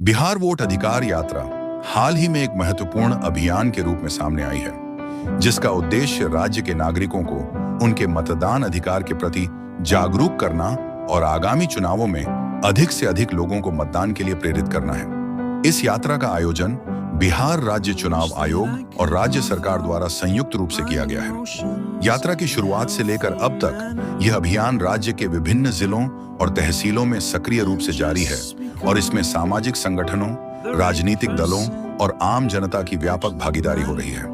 Bihar vote अधिकार यात्रा हाल ही में एक महत्वपूर्ण अभियान के रूप में सामने आई है, जिसका उद्देश्य राज्य के नागरिकों को उनके मतदान अधिकार के प्रति जागरूक करना और आगामी चुनावों में अधिक से अधिक लोगों को मतदान के लिए प्रेरित करना है। इस यात्रा का आयोजन बिहार राज्य चुनाव आयोग और राज्य सरकार द्वारा संयुक्त रूप से किया गया है। यात्रा की शुरुआत से लेकर अब तक यह अभियान राज्य के विभिन्न जिलों और तहसीलों में सक्रिय रूप से जारी है और इसमें सामाजिक संगठनों, राजनीतिक दलों और आम जनता की व्यापक भागीदारी हो रही है।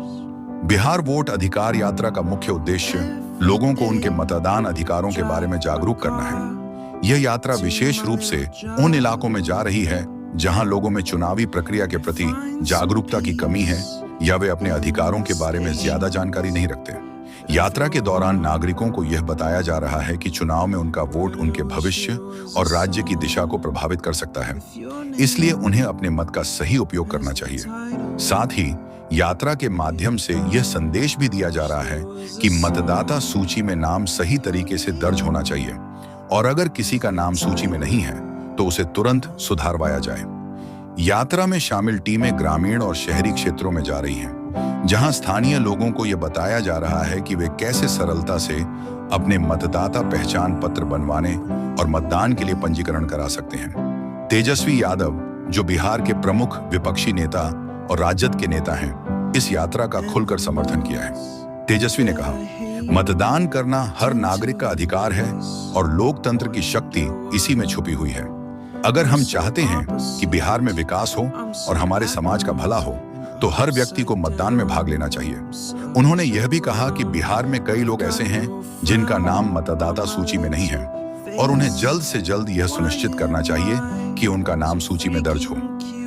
बिहार वोट अधिकार यात्रा का मुख्य उद्देश्य लोगों को उनके मतदान अधिकारों के बारे में जागरूक करना है। यह यात्रा विशेष रूप से उन इलाकों में जा रही है जहां लोगों में चुनावी प्रक्रिया के प्रति जागरूकता की कमी है या वे अपने अधिकारों के बारे में ज्यादा जानकारी नहीं रखते। यात्रा के दौरान नागरिकों को यह बताया जा रहा है कि चुनाव में उनका वोट उनके भविष्य और राज्य की दिशा को प्रभावित कर सकता है, इसलिए उन्हें अपने मत का सही उपयोग करना चाहिए। साथ ही यात्रा के माध्यम से यह संदेश भी दिया जा रहा है कि मतदाता सूची में नाम सही तरीके से दर्ज होना चाहिए और अगर किसी का नाम सूची में नहीं है तो उसे तुरंत सुधारवाया जाए। यात्रा में शामिल टीमें ग्रामीण और शहरी क्षेत्रों में जा रही हैं, जहां स्थानीय लोगों को यह बताया जा रहा है कि वे कैसे सरलता से अपने मतदाता पहचान पत्र बनवाने और मतदान के लिए पंजीकरण करा सकते हैं। तेजस्वी यादव, जो बिहार के प्रमुख विपक्षी नेता और राजद के नेता हैं, इस यात्रा का खुलकर समर्थन किया है। तेजस्वी ने कहा, मतदान करना हर नागरिक का अधिकार है और लोकतंत्र की शक्ति इसी में छुपी हुई है। अगर हम चाहते हैं कि बिहार में विकास हो और हमारे समाज का भला हो, तो हर व्यक्ति को मतदान में भाग लेना चाहिए। उन्होंने यह भी कहा कि बिहार में कई लोग ऐसे हैं जिनका नाम मतदाता सूची में नहीं है और उन्हें जल्द से जल्द यह सुनिश्चित करना चाहिए कि उनका नाम सूची में दर्ज हो।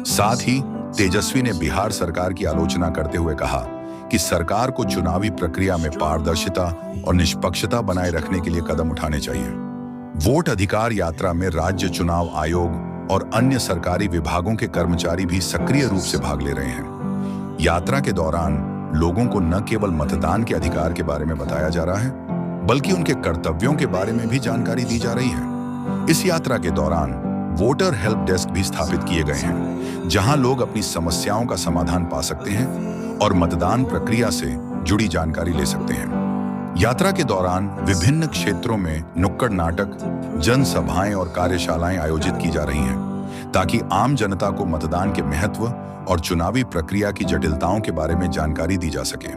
साथ ही तेजस्वी ने बिहार सरकार की आलोचना करते हुए कहा कि सरकार को चुनावी प्रक्रिया में पारदर्शिता और निष्पक्षता बनाए रखने के लिए कदम उठाने चाहिए। वोट अधिकार यात्रा में राज्य चुनाव आयोग और अन्य सरकारी विभागों के कर्मचारी भी सक्रिय रूप से भाग ले रहे हैं। यात्रा के दौरान लोगों को न केवल मतदान के अधिकार के बारे में बताया जा रहा है, बल्कि उनके कर्तव्यों के बारे में भी जानकारी दी जा रही है। इस यात्रा के दौरान वोटर हेल्प डेस्क भी स्थापित किए गए हैं, जहां लोग अपनी समस्याओं का समाधान पा सकते हैं और मतदान प्रक्रिया से जुड़ी जानकारी ले सकते हैं। यात्रा के दौरान विभिन्न क्षेत्रों में नुक्कड़ नाटक, जनसभाएं और कार्यशालाएं आयोजित की जा रही हैं, ताकि आम जनता को मतदान के महत्व और चुनावी प्रक्रिया की जटिलताओं के बारे में जानकारी दी जा सके।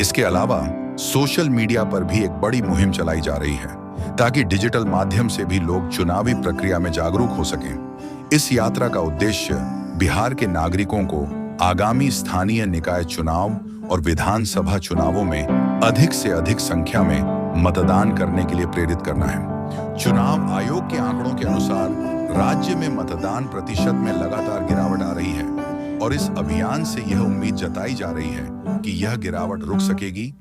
इसके अलावा सोशल मीडिया पर भी एक बड़ी मुहिम चलाई जा रही है, ताकि डिजिटल माध्यम से भी लोग चुनावी प्रक्रिया में जागरूक हो सकें। इस यात्रा का उद्देश्य बिहार के नागरिकों को आगामी स्थानीय निकाय चुनाव और विधानसभा चुनावों में अधिक से अधिक संख्या में मतदान करने के लिए प्रेरित करना है। चुनाव आयोग के आंकड़ों के अनुसार राज्य में मतदान प्रतिशत में लगातार गिरावट आ रही है और इस अभियान से यह उम्मीद जताई जा रही है कि यह गिरावट रुक सकेगी